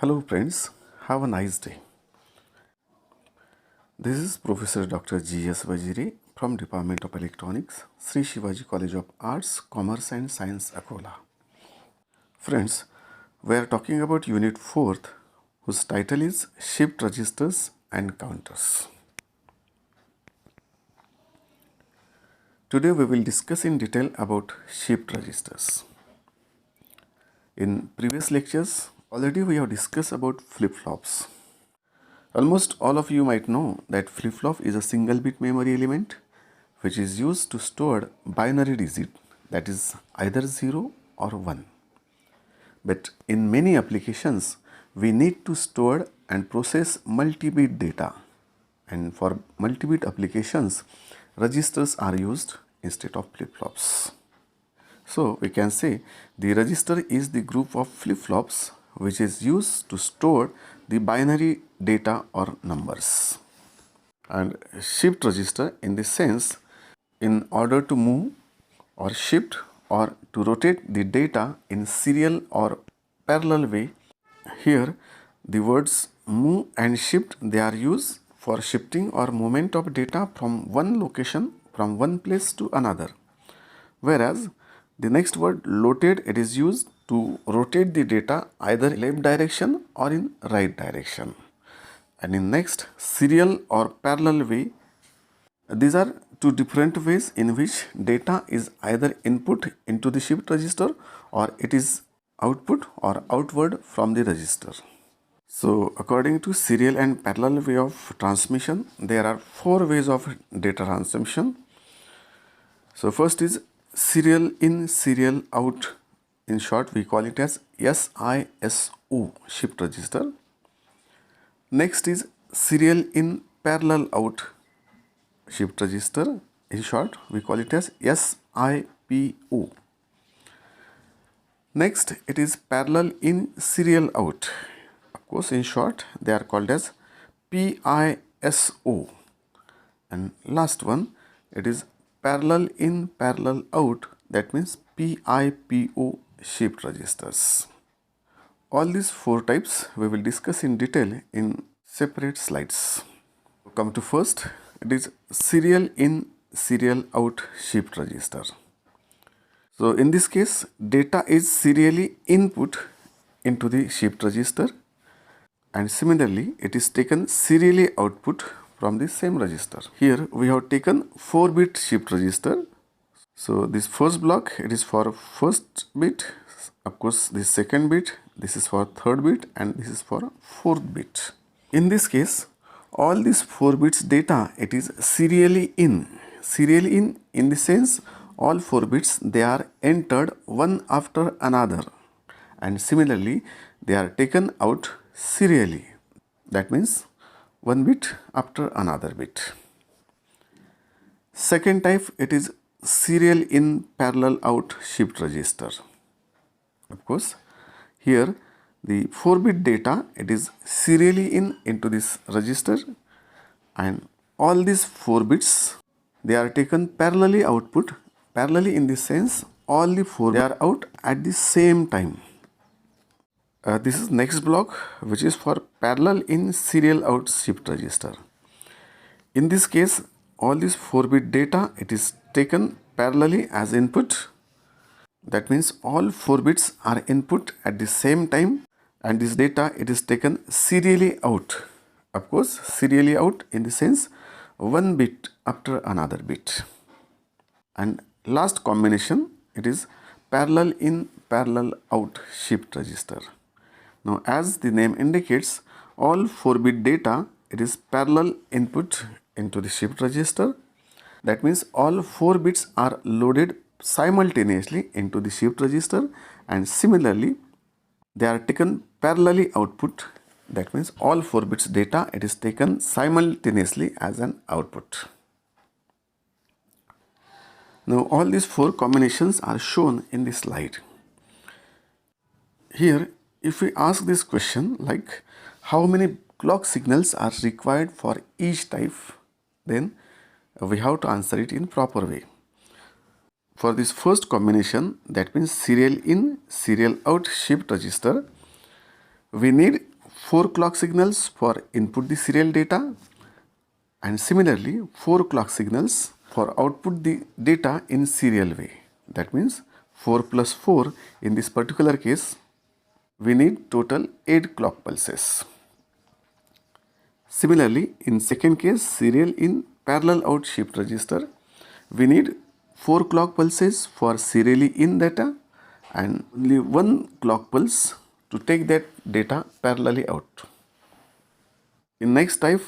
Hello friends, have a nice day. This is Professor Dr. G.S. Vajiri from Department of Electronics, Sri Shivaji College of Arts, Commerce and Science, Akola. Friends, we are talking about Unit 4th, whose title is Shift Registers and Counters. Today we will discuss in detail about shift registers. In previous lectures, already we have discussed about flip-flops. Almost all of you might know that flip-flop is a single bit memory element which is used to store binary digit, that is either 0 or 1. But in many applications we need to store and process multi-bit data, and for multi-bit applications registers are used instead of flip-flops. So we can say the register is the group of flip-flops which is used to store the binary data or numbers. And shift register in this sense, in order to move or shift or to rotate the data in serial or parallel way. Here the words move and shift, they are used for shifting or movement of data from one location, from one place to another. Whereas the next word rotate, it is used to rotate the data either left direction or in right direction. And in next, serial or parallel way, these are two different ways in which data is either input into the shift register or it is output or outward from the register. So according to serial and parallel way of transmission, there are four ways of data transmission. So first is serial in, serial out. In short, we call it as SISO, shift register. Next is serial in, parallel out, shift register. In short, we call it as SIPO. Next, it is parallel in, serial out. Of course, in short, they are called as PISO. And last one, it is parallel in, parallel out, that means PIPO shift registers. All these four types we will discuss in detail in separate slides. Come to first, it is serial in, serial out shift register. So in this case, data is serially input into the shift register, and similarly it is taken serially output from the same register. Here we have taken 4-bit shift register. So this first block, it is for first bit. Of course, this second bit, this is for third bit, and this is for fourth bit. In this case, all these 4 bits data, it is serially in. Serially in the sense, all 4 bits, they are entered one after another, and similarly they are taken out serially. That means one bit after another bit. Second type, it is serial in, parallel out shift register. Of course, here the 4-bit data, it is serially in into this register, and all these 4 bits, they are taken parallelly output. Parallelly in this sense, all the 4, they are out at the same time. This is next block, which is for parallel in, serial out shift register. In this case, all these 4-bit data, it is taken parallelly as input. That means all 4 bits are input at the same time, and this data, it is taken serially out. Of course, serially out in the sense one bit after another bit. And last combination, it is parallel in, parallel out shift register. Now as the name indicates, all 4-bit data, it is parallel input into the shift register. That means all 4 bits are loaded simultaneously into the shift register, and similarly they are taken parallelly output. That means all 4 bits data, it is taken simultaneously as an output. Now all these 4 combinations are shown in this slide. Here, if we ask this question like how many clock signals are required for each type, then we have to answer it in proper way. For this first combination, that means serial in, serial out shift register, we need 4 clock signals for input the serial data, and similarly 4 clock signals for output the data in serial way. That means 4 plus 4 in this particular case, we need total 8 clock pulses. Similarly, in second case, serial in parallel out shift register, we need 4 clock pulses for serially in data and only 1 clock pulse to take that data parallelly out. In next type,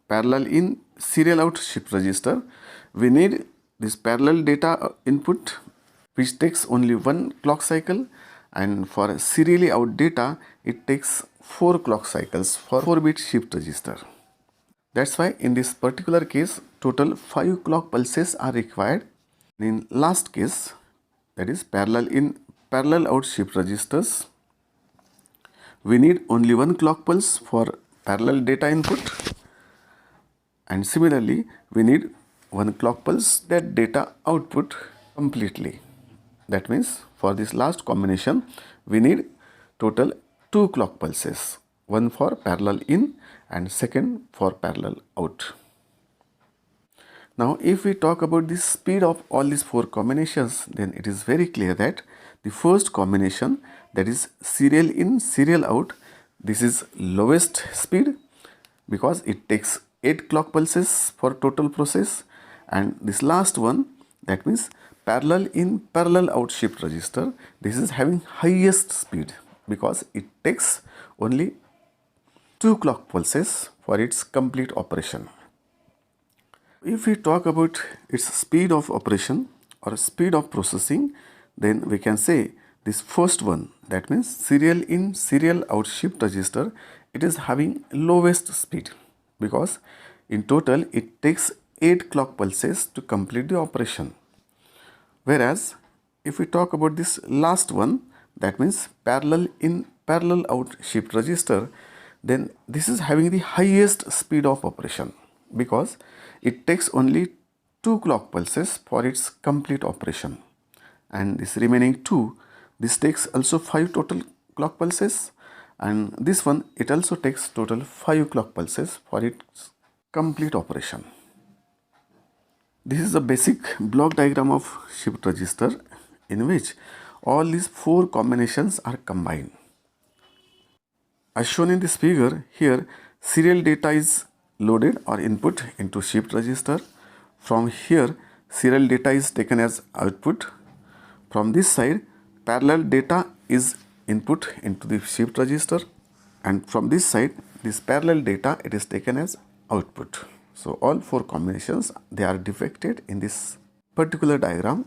parallel in serial out shift register, we need this parallel data input which takes only 1 clock cycle, and for serially out data it takes 4 clock cycles for 4-bit shift register. That's why in this particular case total 5 clock pulses are required. In last case, that is parallel in parallel out shift registers, we need only 1 clock pulse for parallel data input, and similarly we need 1 clock pulse that data output completely. That means for this last combination we need total 2 clock pulses, one for parallel in and second for parallel out. Now if we talk about the speed of all these 4 combinations, then it is very clear that the first combination, that is serial in serial out, this is lowest speed because it takes 8 clock pulses for total process, and this last one, that means parallel in parallel out shift register, this is having highest speed because it takes only 2 clock pulses for its complete operation. If we talk about its speed of operation or speed of processing, then we can say this first one, that means serial in serial out shift register, it is having lowest speed because in total it takes 8 clock pulses to complete the operation. Whereas if we talk about this last one, that means parallel in parallel out shift register, then this is having the highest speed of operation because it takes only 2 clock pulses for its complete operation, and this remaining 2, this takes also 5 total clock pulses, and this one it also takes total 5 clock pulses for its complete operation. This is a basic block diagram of shift register in which all these 4 combinations are combined. As shown in this figure, here serial data is loaded or input into shift register. From here serial data is taken as output. From this side parallel data is input into the shift register, and from this side this parallel data, it is taken as output. So all 4 combinations, they are depicted in this particular diagram.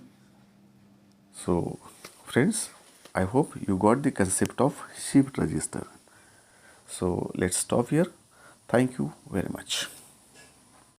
So friends, I hope you got the concept of shift register. So let's stop here. Thank you very much.